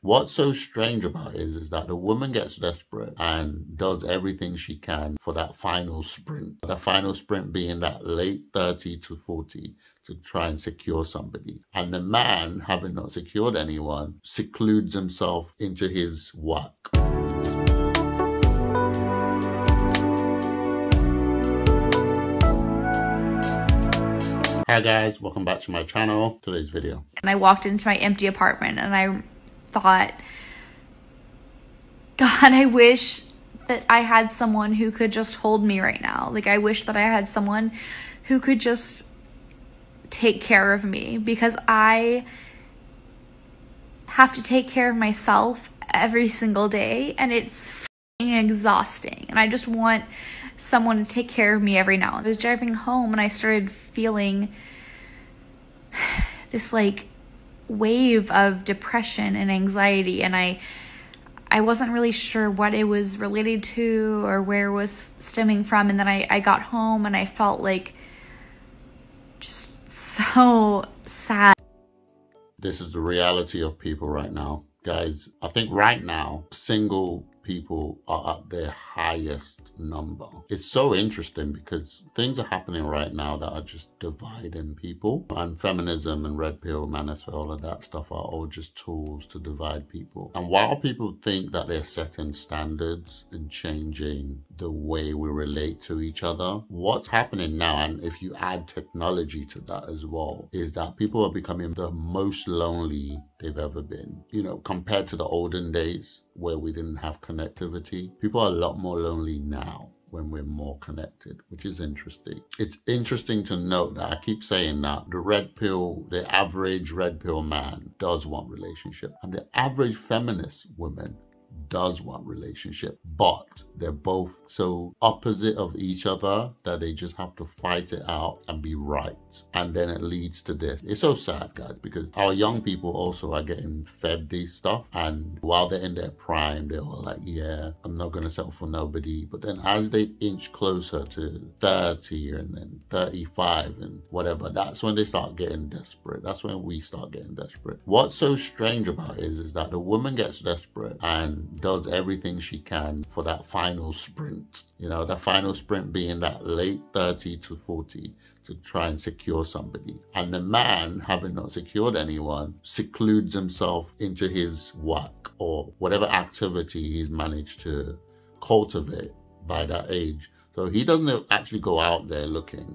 What's so strange about it is that the woman gets desperate and does everything she can for that final sprint. The final sprint being that late 30 to 40 to try and secure somebody. And the man, having not secured anyone, secludes himself into his work. Hi guys, welcome back to my channel. Today's video. And I walked into my empty apartment and I thought, God, I wish that I had someone who could just hold me right now. Like, I wish that I had someone who could just take care of me, because I have to take care of myself every single day and it's exhausting, and I just want someone to take care of me every now and then. I was driving home and I started feeling this like wave of depression and anxiety, and I wasn't really sure what it was related to or where it was stemming from. And then I got home and I felt like just so sad. This is the reality of people right now, guys. I think right now, single people are at their highest number. It's so interesting because things are happening right now that are just dividing people, and feminism and red pill, manosphere, all of that stuff are all just tools to divide people. And while people think that they're setting standards and changing the way we relate to each other, what's happening now, and if you add technology to that as well, is that people are becoming the most lonely they've ever been. You know, compared to the olden days where we didn't have connectivity, people are a lot more lonely now when we're more connected, which is interesting. It's interesting to note that I keep saying that the average red pill man does want relationship, and the average feminist woman does want relationship, but they're both so opposite of each other that they just have to fight it out and be right. And then it leads to this. It's so sad, guys, because our young people also are getting fed these stuff, and while they're in their prime, they're all like, yeah, I'm not gonna settle for nobody. But then as they inch closer to 30 and then 35 and whatever, that's when they start getting desperate. That's when we start getting desperate. What's so strange about it is that the woman gets desperate and does everything she can for that final sprint. You know, the final sprint being that late 30 to 40 to try and secure somebody. And the man, having not secured anyone, secludes himself into his work or whatever activity he's managed to cultivate by that age. So he doesn't actually go out there looking.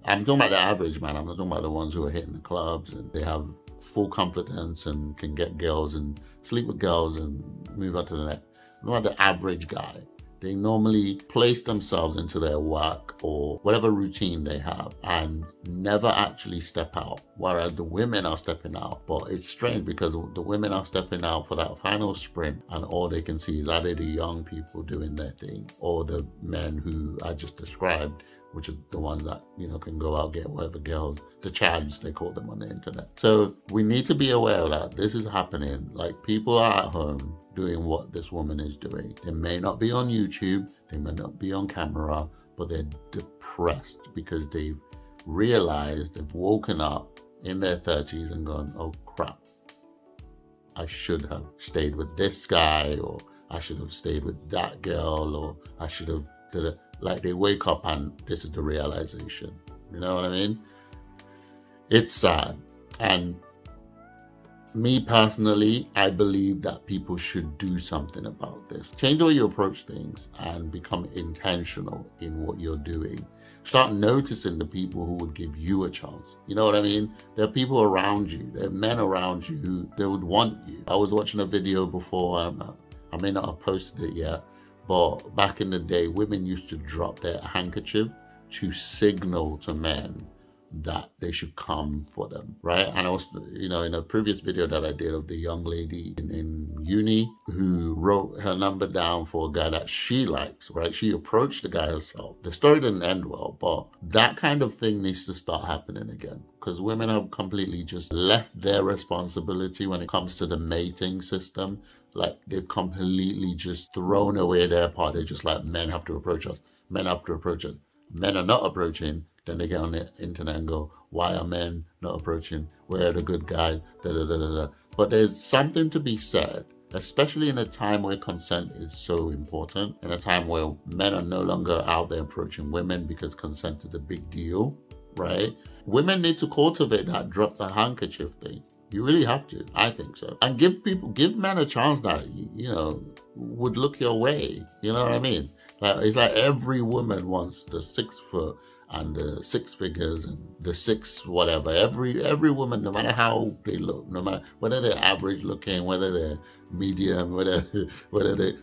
I'm talking about the average man. I'm not talking about the ones who are hitting the clubs and they have full confidence and can get girls and sleep with girls and move on to the next. Not the average guy. They normally place themselves into their work or whatever routine they have and never actually step out, whereas the women are stepping out. But it's strange because the women are stepping out for that final sprint, and all they can see is either the young people doing their thing or the men who I just described, which are the ones that, you know, can go out, get whatever girls, the chads, they call them on the internet. So we need to be aware of that. This is happening. Like, people are at home doing what this woman is doing. They may not be on YouTube, they may not be on camera, but they're depressed because they've realized, they've woken up in their 30s and gone, oh crap, I should have stayed with this guy, or I should have stayed with that girl, or I should have did it. Like, they wake up and this is the realization. You know what I mean? It's sad. And me personally, I believe that people should do something about this. Change the way you approach things and become intentional in what you're doing. Start noticing the people who would give you a chance. You know what I mean? There are people around you. There are men around you who they would want you. I was watching a video before. I may not have posted it yet. But back in the day, women used to drop their handkerchief to signal to men that they should come for them, right? And I was, you know, in a previous video that I did of the young lady in uni who wrote her number down for a guy that she likes, right? She approached the guy herself. The story didn't end well, but that kind of thing needs to start happening again, because women have completely just left their responsibility when it comes to the mating system. Like, they've completely just thrown away their part. They're just like, men have to approach us. Men have to approach us. Men are not approaching. Then they get on the internet and go, why are men not approaching? Where are the good guys? Da, da, da, da, da. But there's something to be said, especially in a time where consent is so important, in a time where men are no longer out there approaching women because consent is a big deal, right? Women need to cultivate that drop the handkerchief thing. You really have to. I think so. And give men a chance that, you know, would look your way. You know what I mean? Like, it's like every woman wants the 6 foot and the 6 figures and the 6 whatever. Every woman, no matter how they look, no matter whether they're average looking, whether they're medium,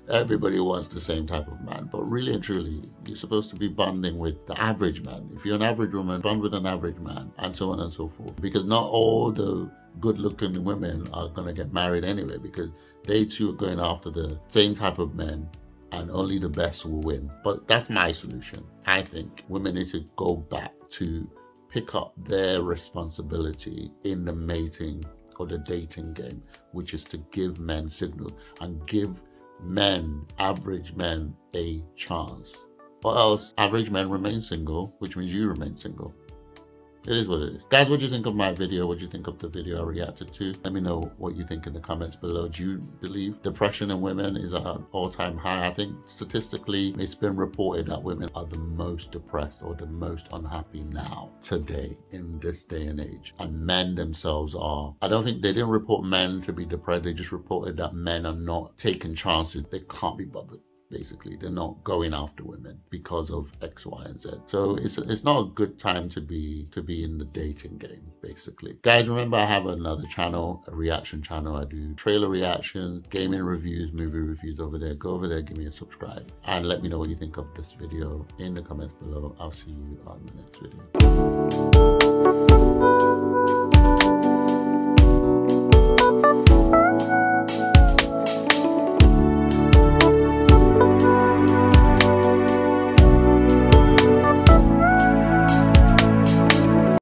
everybody wants the same type of man. But really and truly, you're supposed to be bonding with the average man. If you're an average woman, bond with an average man, and so on and so forth. Because not all the good-looking women are going to get married anyway, because they too are going after the same type of men, and only the best will win. But that's my solution. I think women need to go back to pick up their responsibility in the mating or the dating game, which is to give men signals and give men, average men, a chance. Or else average men remain single, which means you remain single. It is what it is. Guys, what do you think of my video? What do you think of the video I reacted to? Let me know what you think in the comments below. Do you believe depression in women is at an all-time high? I think statistically, it's been reported that women are the most depressed or the most unhappy now, today, in this day and age. And men themselves are. I don't think they didn't report men to be depressed. They just reported that men are not taking chances. They can't be bothered. Basically, they're not going after women because of X, Y, and Z. So it's not a good time to be in the dating game, basically. Guys, remember I have another channel, a reaction channel. I do trailer reactions, gaming reviews, movie reviews over there. Go over there, give me a subscribe, and let me know what you think of this video in the comments below. I'll see you on the next video.